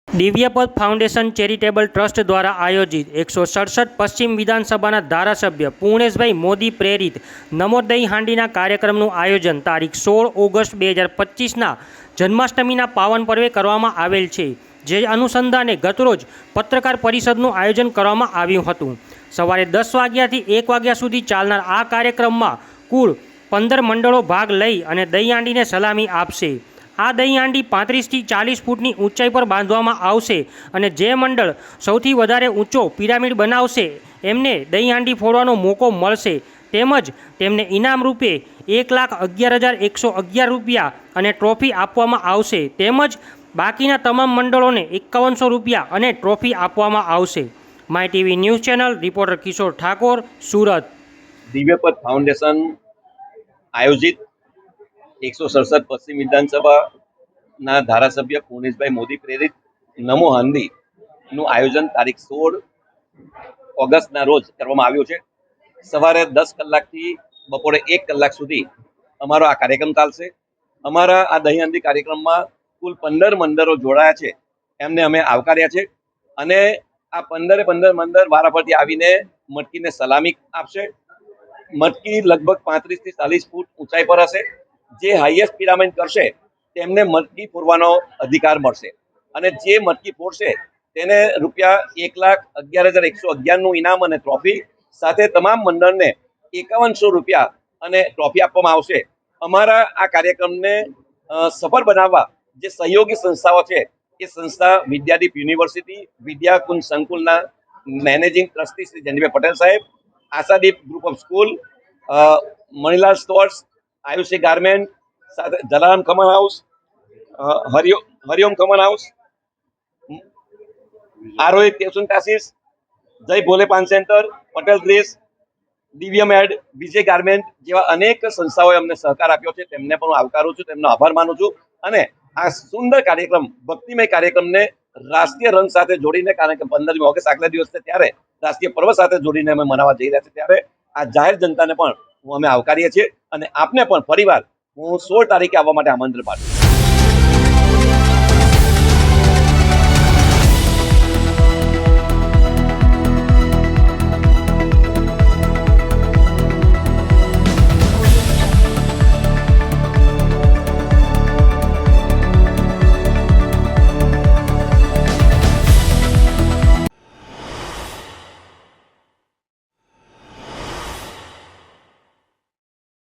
દિવ્યપદ foundation charitable trust દ્વારા આયોજિત 167 પશ્ચિમ વિધાનસભાના ધારાસભ્ય પૂર્ણેશભાઈ મોદી પ્રેરિત નમો દહીં હાંડીના કાર્યક્રમનું આયોજન તારીખ 16 ઓગસ્ટ 2025ના જન્માષ્ટમીના પાવન પર્વે કરવામાં આવેલ છે, જે અનુસંધાને ગતરોજ પત્રકાર પરિષદનું આયોજન કરવામાં આવ્યું હતું। સવારે 10 વાગ્યાથી 1 વાગ્યા સુધી ચાલનાર આ કાર્યક્રમમાં કુલ 15 મંડળો ભાગ લઈ અને દહીં હાંડીને સલામી આપશે। આ દહીં હાંડી 35 થી 40 ફૂટની ઊંચાઈ પર બાંધવામાં આવશે અને જે મંડળ સૌથી વધારે ઊંચો પિરામિડ બનાવશે એમને દહીં હાંડી ફોડવાનો મોકો મળશે, તેમજ તેમને ઇનામ રૂપે 1,11,111 રૂપિયા અને ટ્રોફી આપવામાં આવશે, તેમજ બાકીના તમામ મંડળોને 5100 રૂપિયા અને ટ્રોફી આપવામાં આવશે। My TV news channel reporter Kishor Thakor, Surat. Divyapad foundation આયોજિત 167 પશ્ચિમ વિધાનસભાના ધારાસભ્ય પૂર્ણેશભાઈ મોદી પ્રેરિત નમો હાંડીનું આયોજન તારીખ 16 ઓગસ્ટના રોજ કરવામાં આવ્યું છે। સવારે 10 કલાકથી બપોરે 1 કલાક સુધી અમારો આ કાર્યક્રમ ચાલશે। અમારા આ દહીં હાંડી કાર્યક્રમમાં કુલ 15 મંડળો જોડાયા છે, એમને અમે આવકાર્યા છે અને આ 15 મંડળ વારાફરતી આવીને મટકીને સલામી આપશે। મટકી લગભગ 35 થી 40 ફૂટ ઊંચાઈ પર હશે। જે હાઈએસ્ટ પિરામિડ કરશે તેમને મટકી ફોડવાનો અધિકાર મળશે અને જે મટકી ફોડશે તેને રૂપિયા 1,11,111નું ઇનામ અને ટ્રોફી સાથે તમામ મંડળને 5100 રૂપિયા અને ટ્રોફી આપવામાં આવશે। અમારા આ કાર્યક્રમને સફળ બનાવવા જે સહયોગી સંસ્થાઓ છે એ સંસ્થા વિદ્યાદીપ યુનિવર્સિટી, વિદ્યાકુંજ સંકુલના મેનેજિંગ ટ્રસ્ટી શ્રી જનીભાઈ પટેલ સાહેબ, Ashadeep group of school, Manilal stores, Ayushi garment, સાથે જલારામ કમન હાઉસ, હરિઓમ કમન house, Aarohi tuition classes, Jai Bhole Paan centre, Patel dress, Divya મેડ, વિજય ગાર્મેન્ટ જેવા અનેક સંસ્થાઓએ અમને સહકાર આપ્યો છે, તેમને પણ હું આવકારું છું, તેમનો આભાર માનું છું અને આ સુંદર કાર્યક્રમ, ભક્તિમય કાર્યક્રમને રાષ્ટ્રીય રંગ સાથે જોડીને, કારણ કે 15મી ઓગસ્ટ આગલા દિવસ છે ત્યારે રાષ્ટ્રીય પર્વ સાથે જોડીને અમે મનાવવા જઈ રહ્યા છીએ, ત્યારે આ જાહેર જનતાને પણ અમે આવકારીએ છીએ અને આપને પણ ફરીવાર હું 16 તારીખે આવવા માટે આમંત્રણ પાઠવું છું।